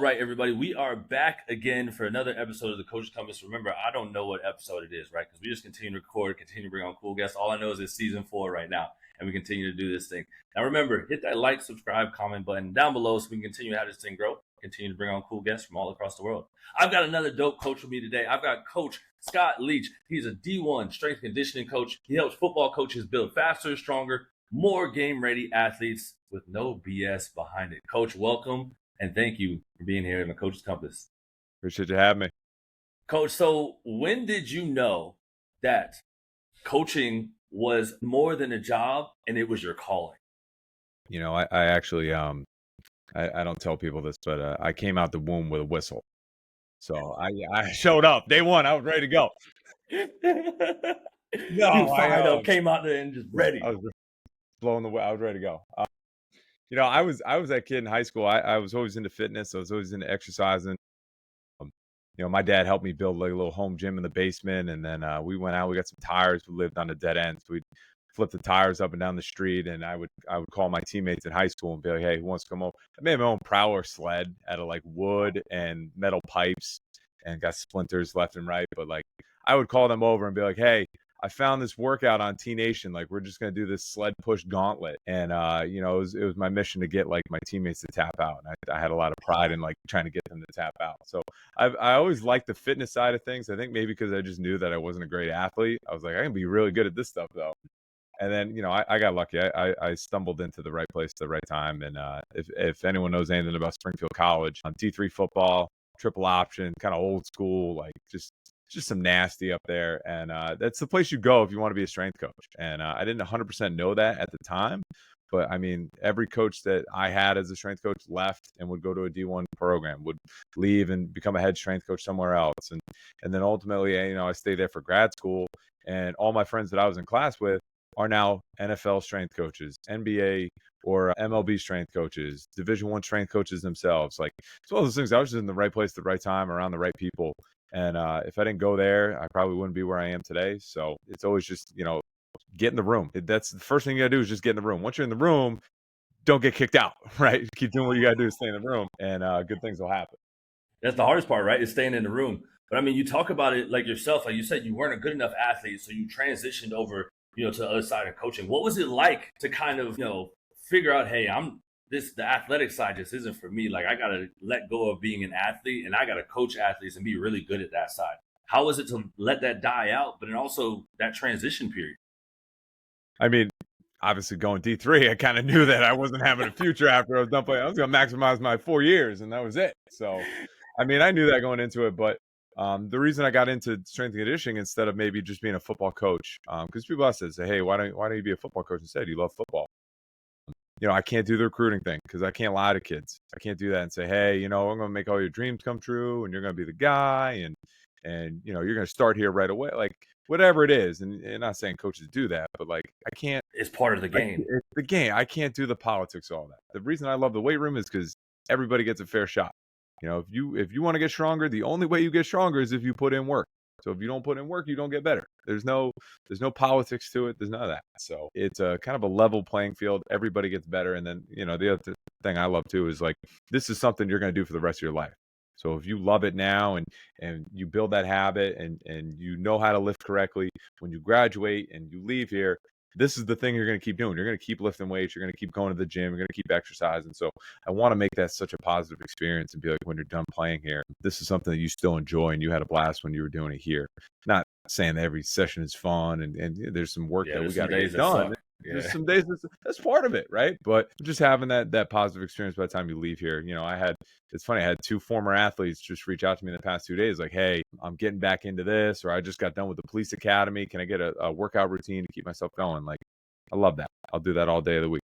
All right, everybody, we are back again for another episode of the Coach Compass. Remember, I don't know what episode it is, right? Because we just continue to record, continue to bring on cool guests. All I know is it's season 4 right now, and we continue to do this thing. Now, remember, hit that like, subscribe, comment button down below so we can continue to have this thing grow, continue to bring on cool guests from all across the world. I've got another dope coach with me today. I've got Coach Scott Leech. He's a D1 strength conditioning coach. He helps football coaches build faster, stronger, more game-ready athletes with no BS behind it. Coach, welcome. And thank you for being here in the Coach's Compass. Appreciate you having me. Coach, so when did you know that coaching was more than a job and it was your calling? You know, I actually, I don't tell people this, but I came out the womb with a whistle. So I showed up. Day one, I was ready to go. You fired up, came out there and just ready. I was blowing the way. I was ready to go. You know, I was that kid in high school. I was always into fitness. I was always into exercising. You know, my dad helped me build like a little home gym in the basement, and then we went out. We got some tires. We lived on a dead end, so we'd flip the tires up and down the street. And I would call my teammates in high school and be like, "Hey, who wants to come over?" I made my own prowler sled out of like wood and metal pipes, and got splinters left and right. But like, I would call them over and be like, "Hey, I found this workout on T Nation. Like, we're just gonna do this sled push gauntlet." And you know, it was my mission to get like my teammates to tap out. And I had a lot of pride in like trying to get them to tap out. So I always liked the fitness side of things. I think maybe because I just knew that I wasn't a great athlete. I was like, I can be really good at this stuff though. And then, you know, I got lucky. I stumbled into the right place at the right time. And if anyone knows anything about Springfield College, D3 football, triple option, kind of old school, like just some nasty up there. And that's the place you go if you want to be a strength coach. And I didn't 100% know that at the time. But I mean, every coach that I had as a strength coach left and would go to a D1 program, would leave and become a head strength coach somewhere else. And then ultimately, you know, I stayed there for grad school. And all my friends that I was in class with are now NFL strength coaches, NBA or MLB strength coaches, Division I strength coaches themselves. Like, it's one of those things. I was just in the right place at the right time, around the right people. And if I didn't go there, I probably wouldn't be where I am today. So it's always just, you know, get in the room. That's the first thing you gotta do, is just get in the room. Once you're in the room, don't get kicked out, right? Keep doing what you gotta do to stay in the room, and good things will happen. That's the hardest part, right? Is staying in the room. But I mean, you talk about it like yourself. Like you said, you weren't a good enough athlete, so you transitioned over, you know, to the other side of coaching. What was it like to kind of, you know, figure out, hey, the athletic side just isn't for me. Like, I gotta let go of being an athlete and I gotta coach athletes and be really good at that side. How was it to let that die out, but then also that transition period? I mean, obviously going D3, I kind of knew that I wasn't having a future after I was done playing. I was going to maximize my 4 years, and that was it. So, I mean, I knew that going into it. But the reason I got into strength and conditioning instead of maybe just being a football coach, because people ask us, say, "Hey, why don't you be a football coach instead? You love football." You know, I can't do the recruiting thing because I can't lie to kids. I can't do that and say, "Hey, you know, I'm going to make all your dreams come true, and you're going to be the guy, and you know, you're going to start here right away." Like, whatever it is, and not saying coaches do that, but like, I can't. It's part of the game. It's the game. I can't do the politics of all that. The reason I love the weight room is because everybody gets a fair shot. You know, if you want to get stronger, the only way you get stronger is if you put in work. So if you don't put in work, you don't get better. There's no politics to it. There's none of that. So it's a kind of a level playing field. Everybody gets better. And then, you know, the other thing I love too is like, this is something you're going to do for the rest of your life. So if you love it now and you build that habit and you know how to lift correctly, when you graduate and you leave here, this is the thing you're going to keep doing. You're going to keep lifting weights. You're going to keep going to the gym. You're going to keep exercising. So I want to make that such a positive experience and be like, when you're done playing here, this is something that you still enjoy and you had a blast when you were doing it here. Not saying that every session is fun and there's some work that we got to get done. There's some days that's part of it, right? But just having that positive experience by the time you leave here. You know, it's funny, I had 2 former athletes just reach out to me in the past 2 days, like, "Hey, I'm getting back into this," or "I just got done with the police academy. Can I get a workout routine to keep myself going?" Like, I love that. I'll do that all day of the week.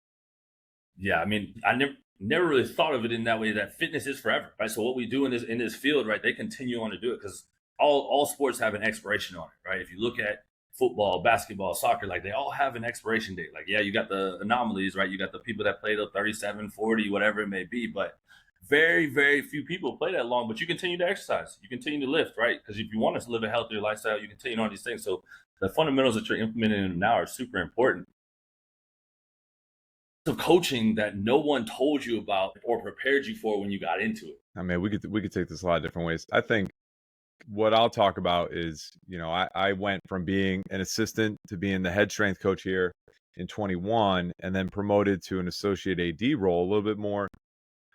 Yeah, I mean, I never really thought of it in that way. That fitness is forever, right? So what we do in this field, right? They continue on to do it because all sports have an expiration on it, right? If you look at football, basketball, soccer, like they all have an expiration date. Like, yeah, you got the anomalies, right? You got the people that play till 37, 40, whatever it may be, but very, very few people play that long. But you continue to exercise, you continue to lift, right? Because if you want to live a healthier lifestyle, you continue on these things. So the fundamentals that you're implementing now are super important. of coaching that no one told you about or prepared you for when you got into it? I mean, we could take this a lot of different ways. I think what I'll talk about is, I went from being an assistant to being the head strength coach here in 21, and then promoted to an associate AD role, a little bit more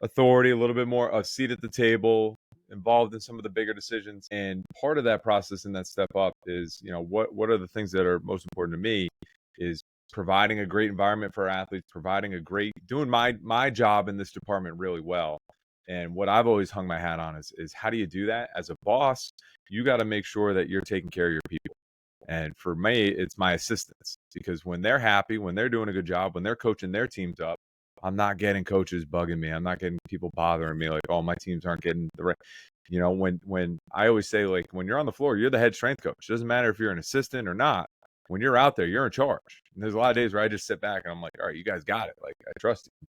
authority, a little bit more a seat at the table, involved in some of the bigger decisions. And part of that process and that step up is, what are the things that are most important to me is providing a great environment for our athletes, providing a great, doing my job in this department really well. And what I've always hung my hat on is how do you do that? As a boss, you got to make sure that you're taking care of your people. And for me, it's my assistants, because when they're happy, when they're doing a good job, when they're coaching their teams up, I'm not getting coaches bugging me. I'm not getting people bothering me like, oh, my teams aren't getting the right. When I always say, like, when you're on the floor, you're the head strength coach. It doesn't matter if you're an assistant or not. When you're out there, you're in charge. And there's a lot of days where I just sit back and I'm like, all right, you guys got it. Like, I trust you.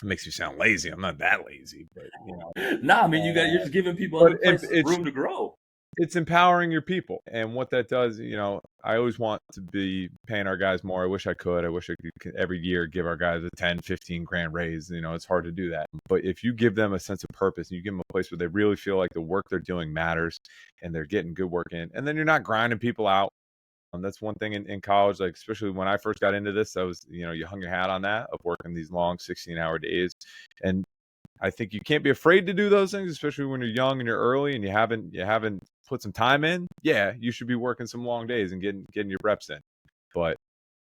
It makes you sound lazy. I'm not that lazy, but Nah, I mean, you're just giving people but other places room to grow. It's empowering your people. And what that does, I always want to be paying our guys more. I wish I could. I wish I could every year give our guys a 10, 15 grand raise. It's hard to do that. But if you give them a sense of purpose and you give them a place where they really feel like the work they're doing matters and they're getting good work in, and then you're not grinding people out. That's one thing in college, like, especially when I first got into this, I was, you hung your hat on that of working these long 16-hour days. And I think you can't be afraid to do those things, especially when you're young and you're early and you haven't put some time in. Yeah, you should be working some long days and getting your reps in. But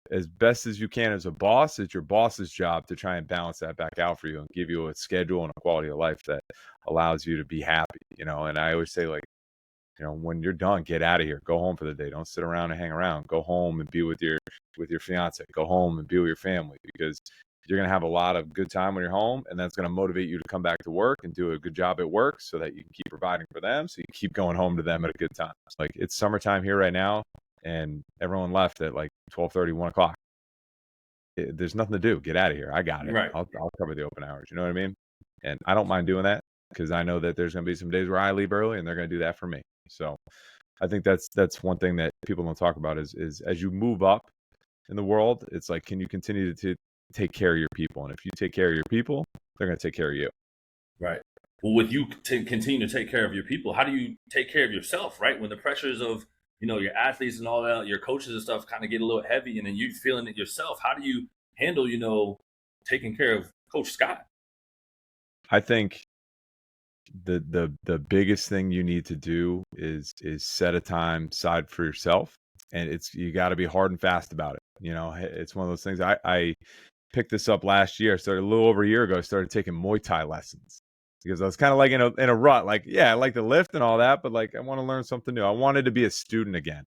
as best as you can as a boss, it's your boss's job to try and balance that back out for you and give you a schedule and a quality of life that allows you to be happy. And I always say, like, when you're done, get out of here. Go home for the day. Don't sit around and hang around. Go home and be with your fiance. Go home and be with your family, because you're going to have a lot of good time when you're home, and that's going to motivate you to come back to work and do a good job at work so that you can keep providing for them, so you can keep going home to them at a good time. Like, it's summertime here right now, and everyone left at like 12:30, 1 o'clock. There's nothing to do. Get out of here. I got it. Right. I'll cover the open hours. You know what I mean? And I don't mind doing that, because I know that there's going to be some days where I leave early and they're going to do that for me. So I think that's one thing that people don't talk about is as you move up in the world, it's like, can you continue to take care of your people? And if you take care of your people, they're going to take care of you. Right. Well, with you continue to take care of your people, how do you take care of yourself, right? When the pressures of, your athletes and all that, your coaches and stuff kind of get a little heavy, and then you feeling it yourself, how do you handle, taking care of Coach Scott? I think the biggest thing you need to do is set a time aside for yourself, and you got to be hard and fast about it. It's one of those things. I picked this up last year. I started a little over a year ago. I started taking Muay Thai lessons because I was kind of like in a rut. Like, yeah, I like to lift and all that, but like, I want to learn something new. I wanted to be a student again.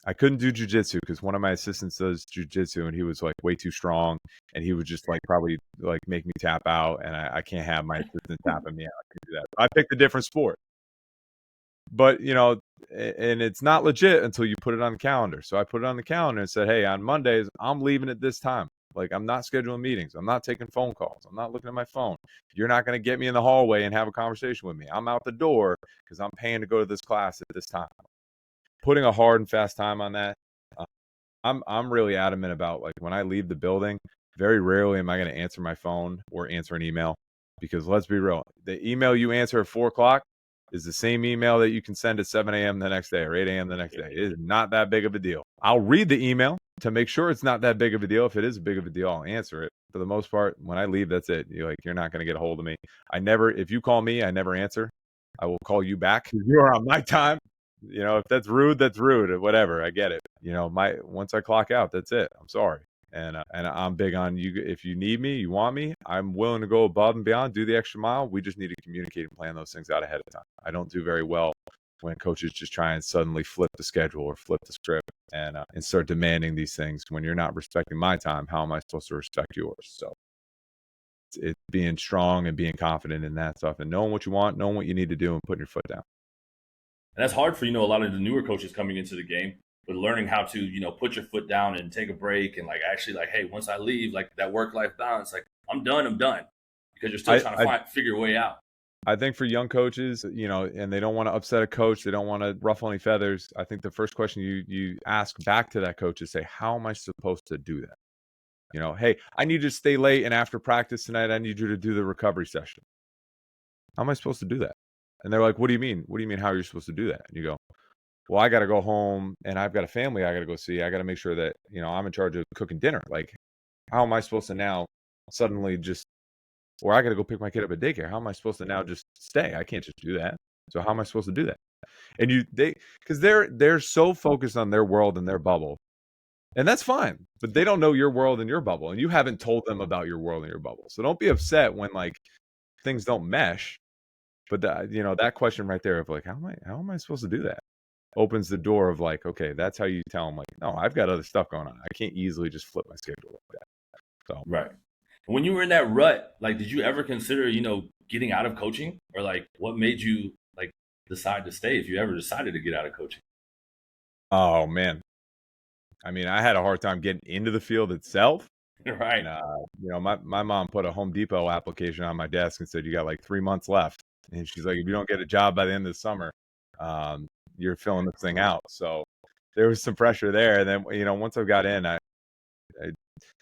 I couldn't do jujitsu because one of my assistants does jujitsu, and he was like way too strong, and he would just like probably like make me tap out, and I can't have my assistant tapping me out. I can't do that. I picked a different sport, but and it's not legit until you put it on the calendar. So I put it on the calendar and said, hey, on Mondays I'm leaving at this time. Like, I'm not scheduling meetings. I'm not taking phone calls. I'm not looking at my phone. You're not going to get me in the hallway and have a conversation with me. I'm out the door because I'm paying to go to this class at this time. Putting a hard and fast time on that. I'm really adamant about, like, when I leave the building, very rarely am I going to answer my phone or answer an email, because let's be real, the email you answer at 4 o'clock is the same email that you can send at 7 a.m. the next day or 8 a.m. the next day. It is not that big of a deal. I'll read the email to make sure it's not that big of a deal. If it is a big of a deal, I'll answer it. For the most part, when I leave, that's it. You're not going to get a hold of me. If you call me, I never answer. I will call you back. You are on my time. If that's rude, that's rude, or whatever. I get it. Once I clock out, that's it. I'm sorry. And I'm big on you. If you need me, you want me, I'm willing to go above and beyond, do the extra mile. We just need to communicate and plan those things out ahead of time. I don't do very well when coaches just try and suddenly flip the schedule or flip the script and start demanding these things. When you're not respecting my time, how am I supposed to respect yours? So it's being strong and being confident in that stuff and knowing what you want, knowing what you need to do, and putting your foot down. And that's hard for, a lot of the newer coaches coming into the game, but learning how to, put your foot down and take a break and, like, actually, like, hey, once I leave, like, that work-life balance, like, I'm done, because you're still trying to figure your way out. I think for young coaches, and they don't want to upset a coach, they don't want to ruffle any feathers. I think the first question you ask back to that coach is, say, how am I supposed to do that? Hey, I need you to stay late, and after practice tonight, I need you to do the recovery session. How am I supposed to do that? And they're like, what do you mean? What do you mean, how are you supposed to do that? And you go, well, I got to go home and I've got a family I got to go see. I got to make sure that, I'm in charge of cooking dinner. Like, how am I supposed to now suddenly just, or I got to go pick my kid up at daycare. How am I supposed to now just stay? I can't just do that. So how am I supposed to do that? And because they're so focused on their world and their bubble, and that's fine, but they don't know your world and your bubble, and you haven't told them about your world and your bubble. So don't be upset when like things don't mesh. But that question right there of like, how am I supposed to do that? Opens the door of like, okay, that's how you tell them like, no, I've got other stuff going on. I can't easily just flip my schedule like that. So Right. When you were in that rut, like, did you ever consider, getting out of coaching, or like, what made you like decide to stay if you ever decided to get out of coaching? oh man, I mean, I had a hard time getting into the field itself. Right. And my mom put a Home Depot application on my desk and said, you got like 3 months left. And she's like, if you don't get a job by the end of the summer, um, you're filling this thing out. So there was some pressure there. And then, once I got in, I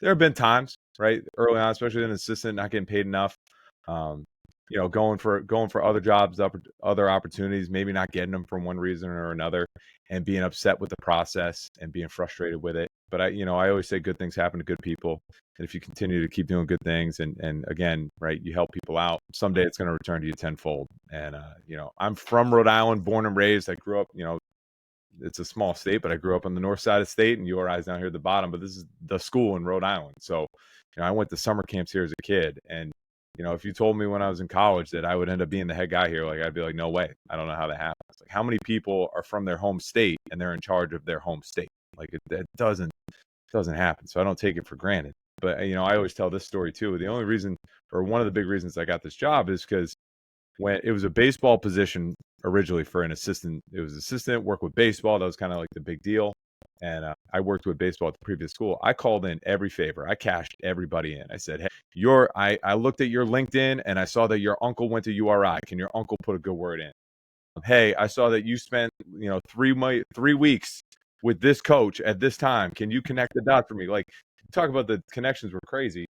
there have been times, right, early on, especially as an assistant, not getting paid enough. Um, going for other jobs, other opportunities, maybe not getting them for one reason or another, and being upset with the process and being frustrated with it. But I always say good things happen to good people, and if you continue to keep doing good things, and again, right, you help people out, someday it's going to return to you tenfold. And I'm from Rhode Island, born and raised. I grew up, it's a small state, but I grew up on the north side of the state, and URI's down here at the bottom. But this is the school in Rhode Island, so I went to summer camps here as a kid. And if you told me when I was in college that I would end up being the head guy here, like I'd be like, no way, I don't know how that happens. Like, how many people are from their home state and they're in charge of their home state? Like, that doesn't happen. So I don't take it for granted. But I always tell this story too. The only reason, or one of the big reasons I got this job, is because when it was a baseball position originally for an assistant, it was assistant work with baseball. That was kind of like the big deal. And I worked with baseball at the previous school. I called in every favor. I cashed everybody in. I said, hey, I looked at your LinkedIn and I saw that your uncle went to URI. Can your uncle put a good word in? Hey, I saw that you spent 3 weeks with this coach at this time. Can you connect the dots for me? Like, talk about the connections were crazy.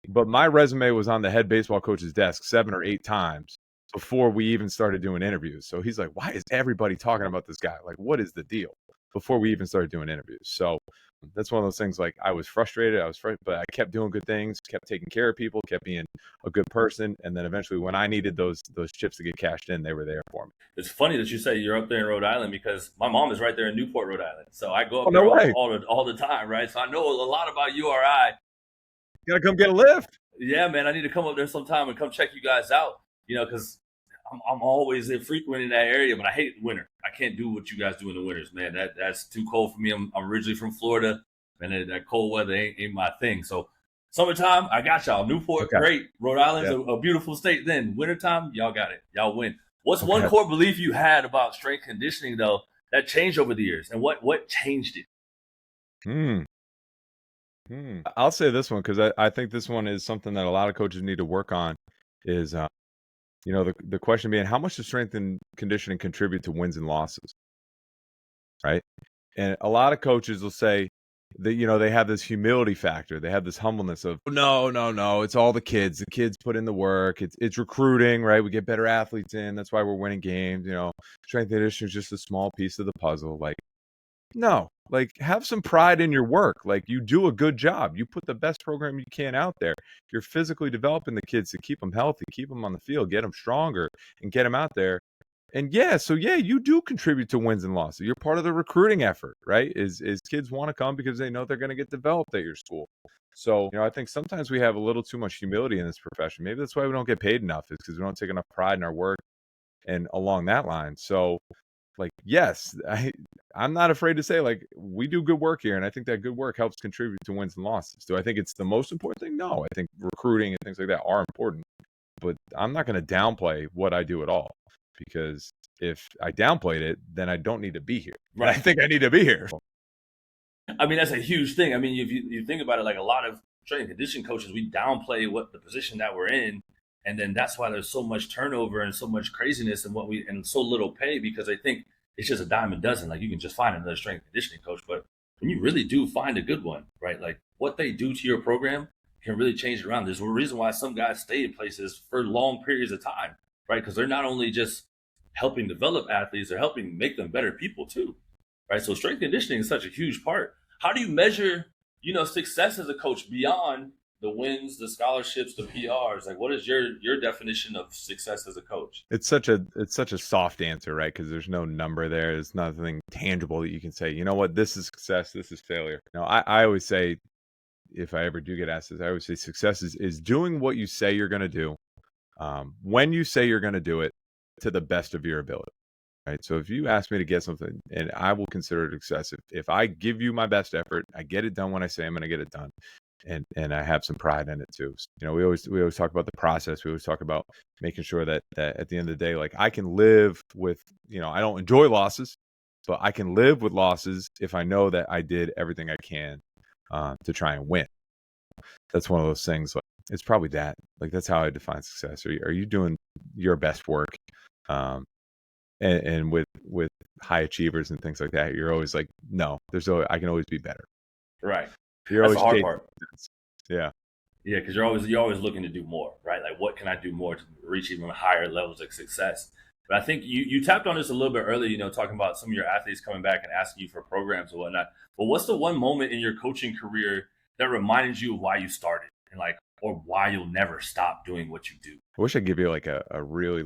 But my resume was on the head baseball coach's desk 7 or 8 times before we even started doing interviews. So he's like, why is everybody talking about this guy? Like, what is the deal? Before we even started doing interviews. So that's one of those things, like, I was frustrated, but I kept doing good things, kept taking care of people, kept being a good person. And then eventually when I needed those chips to get cashed in, they were there for me. It's funny that you say you're up there in Rhode Island, because my mom is right there in Newport, Rhode Island. So I go Oh, up no there way. all the time, right? So I know a lot about URI. You gotta come get a lift. Yeah, man, I need to come up there sometime and come check you guys out, because I'm always frequent in that area, but I hate winter. I can't do what you guys do in the winters, man. That's too cold for me. I'm originally from Florida, and that cold weather ain't my thing. So summertime, I got y'all. Newport, Okay. great. Rhode Island's Yeah. a beautiful state. Then wintertime, y'all got it. Y'all win. What's Okay. one core belief you had about strength conditioning, though, that changed over the years, and what changed it? I'll say this one, because I think this one is something that a lot of coaches need to work on. Is the question being, how much does strength and conditioning contribute to wins and losses, right? And a lot of coaches will say that they have this humility factor, they have this humbleness of, no, it's all the kids. The kids put in the work. It's recruiting, right? We get better athletes in. That's why we're winning games. Strength and conditioning is just a small piece of the puzzle. Like, no, like, have some pride in your work. Like, you do a good job. You put the best program you can out there. You're physically developing the kids to keep them healthy, keep them on the field, get them stronger, and get them out there. And you do contribute to wins and losses. You're part of the recruiting effort, right? Is kids want to come because they know they're going to get developed at your school. So, I think sometimes we have a little too much humility in this profession. Maybe that's why we don't get paid enough, is because we don't take enough pride in our work and along that line. So, like, yes, I'm not afraid to say, like, we do good work here, and I think that good work helps contribute to wins and losses. Do I think it's the most important thing? No, I think recruiting and things like that are important, but I'm not going to downplay what I do at all, because if I downplayed it, then I don't need to be here. Right. I think I need to be here. I mean, that's a huge thing. I mean, if you think about it, like, a lot of strength and conditioning coaches, we downplay what the position that we're in, and then that's why there's so much turnover and so much craziness and so little pay, because they think it's just a dime a dozen. Like, you can just find another strength and conditioning coach, but when you really do find a good one, right? Like, what they do to your program can really change it around. There's a reason why some guys stay in places for long periods of time, right? Because they're not only just helping develop athletes, they're helping make them better people too, right? So strength and conditioning is such a huge part. How do you measure, success as a coach beyond the wins, the scholarships, the PRs? Like, what is your definition of success as a coach? It's such a soft answer, right? Because there's no number there. There's nothing tangible that you can say, you know what, this is success, this is failure. No, I always say, if I ever do get asked this, I always say success is doing what you say you're going to do, when you say you're going to do it, to the best of your ability. Right. So if you ask me to get something, and I will consider it excessive, if I give you my best effort, I get it done when I say I'm going to get it done. And I have some pride in it too. So, we always talk about the process. We always talk about making sure that at the end of the day, like, I can live with, I don't enjoy losses, but I can live with losses if I know that I did everything I can to try and win. That's one of those things. Like, it's probably that. Like, that's how I define success. Are you doing your best work? And with high achievers and things like that, you're always like, no, I can always be better. Right. You're That's always the hard part. Yeah. Yeah, because you're always looking to do more, right? Like, what can I do more to reach even higher levels of success? But I think you tapped on this a little bit earlier, talking about some of your athletes coming back and asking you for programs and whatnot. But what's the one moment in your coaching career that reminded you of why you started, and or why you'll never stop doing what you do? I wish I'd give you like a really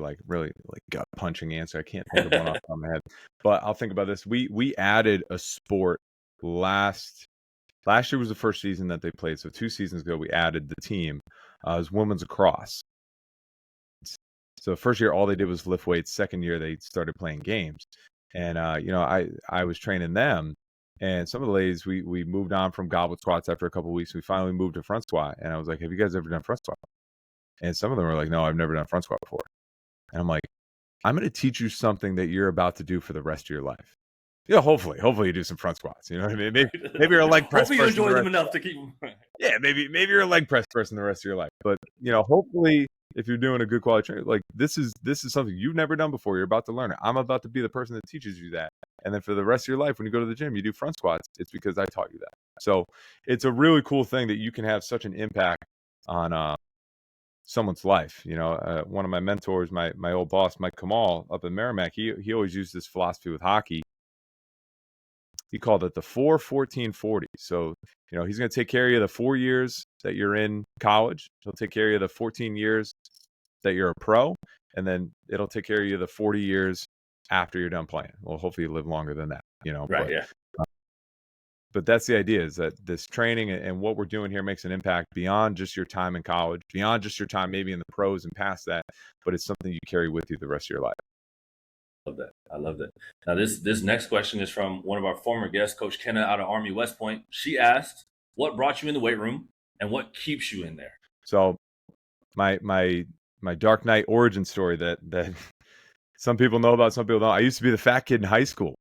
gut punching answer. I can't think of one off the top of my head, but I'll think about this. We added a sport last year was the first season that they played. So 2 seasons ago, we added the team. It was women's lacrosse. So first year, all they did was lift weights. Second year, they started playing games. And, I was training them. And some of the ladies, we moved on from goblet squats after a couple of weeks. We finally moved to front squat. And I was like, have you guys ever done front squat? And some of them were like, no, I've never done front squat before. And I'm like, I'm going to teach you something that you're about to do for the rest of your life. Yeah, hopefully you do some front squats. You know what I mean? Maybe you're a leg press Hopefully you enjoy them enough to keep them. Yeah, maybe you're a leg press person the rest of your life. But hopefully, if you're doing a good quality training, like, this is something you've never done before. You're about to learn it. I'm about to be the person that teaches you that. And then for the rest of your life, when you go to the gym, you do front squats. It's because I taught you that. So it's a really cool thing that you can have such an impact on someone's life. One of my mentors, my old boss, Mike Kamal up in Merrimack, he always used this philosophy with hockey. He called it the 4-14-40. So, he's going to take care of you the 4 years that you're in college. He'll take care of you the 14 years that you're a pro. And then it'll take care of you the 40 years after you're done playing. Well, hopefully you live longer than that, Right, but, yeah. But that's the idea, is that this training and what we're doing here makes an impact beyond just your time in college, beyond just your time maybe in the pros and past that, but it's something you carry with you the rest of your life. I love that. Now, this next question is from one of our former guests, Coach Kenna out of Army West Point. She asked, what brought you in the weight room and what keeps you in there? So my Dark Knight origin story that some people know about, some people don't. I used to be the fat kid in high school.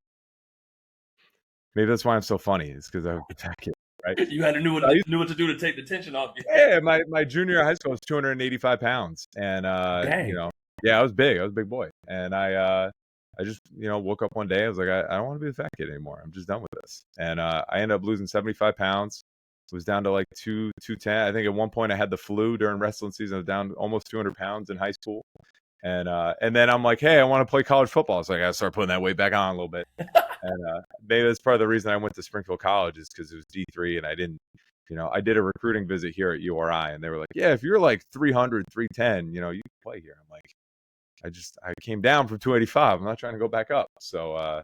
Maybe that's why I'm so funny. It's because I was a fat kid, right? You had to knew what to do to take the tension off you. Yeah, my junior year of high school, I was 285 pounds. And, yeah, I was big. I was a big boy. And I just, woke up one day. I was like, I don't want to be the fat kid anymore. I'm just done with this. And I ended up losing 75 pounds. Was down to like 210. I think at one point I had the flu during wrestling season. I was down almost 200 pounds in high school. And then I'm like, hey, I want to play college football. So I got to start putting that weight back on a little bit. And maybe that's part of the reason I went to Springfield College, is because it was D3 and I didn't, I did a recruiting visit here at URI and they were like, yeah, if you're like 300, 310, you can play here. I'm like, I came down from 285. I'm not trying to go back up. So,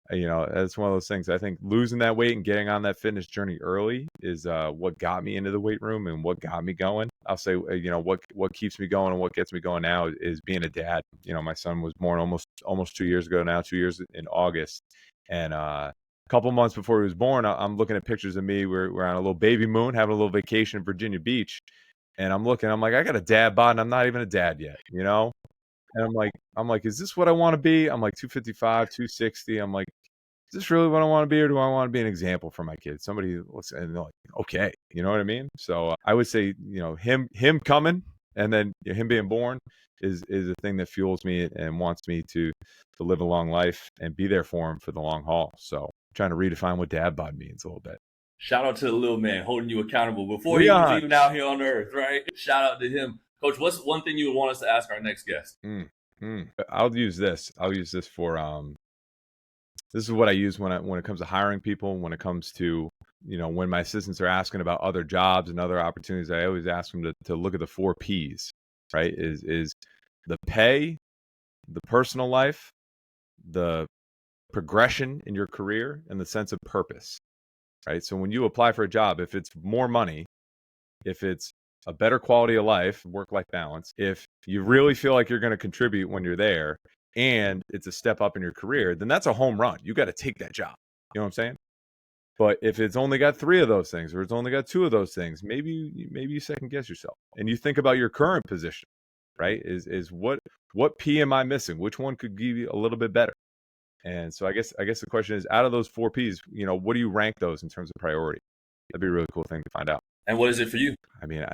that's one of those things. I think losing that weight and getting on that fitness journey early is what got me into the weight room and what got me going. I'll say, what keeps me going and what gets me going now is being a dad. My son was born almost 2 years ago now, 2 years in August. And a couple months before he was born, I'm looking at pictures of me. We're on a little baby moon, having a little vacation in Virginia Beach. And I'm like, I got a dad bod and I'm not even a dad yet, And I'm like, is this what I want to be? I'm like 255, 260. I'm like, is this really what I want to be, or do I want to be an example for my kids? Somebody looks and they're like, okay, you know what I mean? So I would say, him coming and then him being born is a thing that fuels me and wants me to live a long life and be there for him for the long haul. So I'm trying to redefine what dad bod means a little bit. Shout out to the little man holding you accountable before he was Leon. even out here on earth, right? Shout out to him. Coach, what's one thing you would want us to ask our next guest? I'll use this. I'll use this for this is what I use when it comes to hiring people, when it comes to, when my assistants are asking about other jobs and other opportunities, I always ask them to look at the 4 Ps, right? Is the pay, the personal life, the progression in your career, and the sense of purpose, right? So when you apply for a job, if it's more money, if it's a better quality of life, work-life balance, if you really feel like you're going to contribute when you're there, and it's a step up in your career, then that's a home run. You got to take that job. You know what I'm saying? But if it's only got 3 of those things, or it's only got 2 of those things, maybe you second guess yourself, and you think about your current position, right? Is what P am I missing? Which one could give you a little bit better? And so I guess the question is, out of those 4 Ps, what do you rank those in terms of priority? That'd be a really cool thing to find out. And what is it for you? I mean,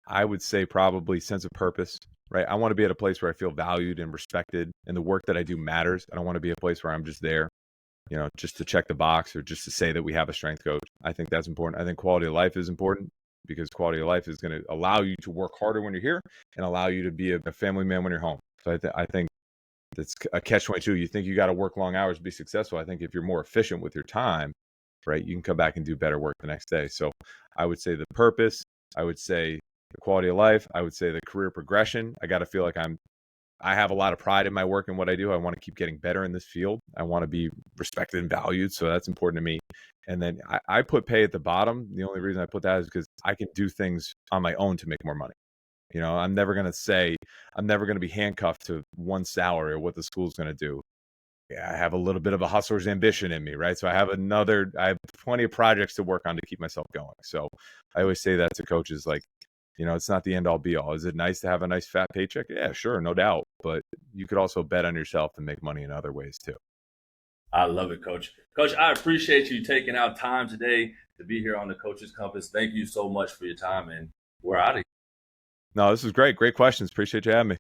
I would say probably sense of purpose, right? I want to be at a place where I feel valued and respected, and the work that I do matters. I don't want to be a place where I'm just there, just to check the box or just to say that we have a strength coach. I think that's important. I think quality of life is important, because quality of life is going to allow you to work harder when you're here and allow you to be a family man when you're home. So I think that's a catch-22. You think you got to work long hours to be successful. I think if you're more efficient with your time, right, you can come back and do better work the next day. So I would say the purpose, I would say the quality of life, I would say the career progression. I got to feel like I have a lot of pride in my work and what I do. I want to keep getting better in this field. I want to be respected and valued. So that's important to me. And then I put pay at the bottom. The only reason I put that is because I can do things on my own to make more money. I'm never going to be handcuffed to one salary or what the school's going to do. Yeah, I have a little bit of a hustler's ambition in me, right? So I have plenty of projects to work on to keep myself going. So I always say that to coaches, like, it's not the end all be all. Is it nice to have a nice fat paycheck? Yeah, sure, no doubt. But you could also bet on yourself and make money in other ways too. I love it, Coach. Coach, I appreciate you taking out time today to be here on the Coach's Compass. Thank you so much for your time, and we're out of here. No, this was great. Great questions. Appreciate you having me.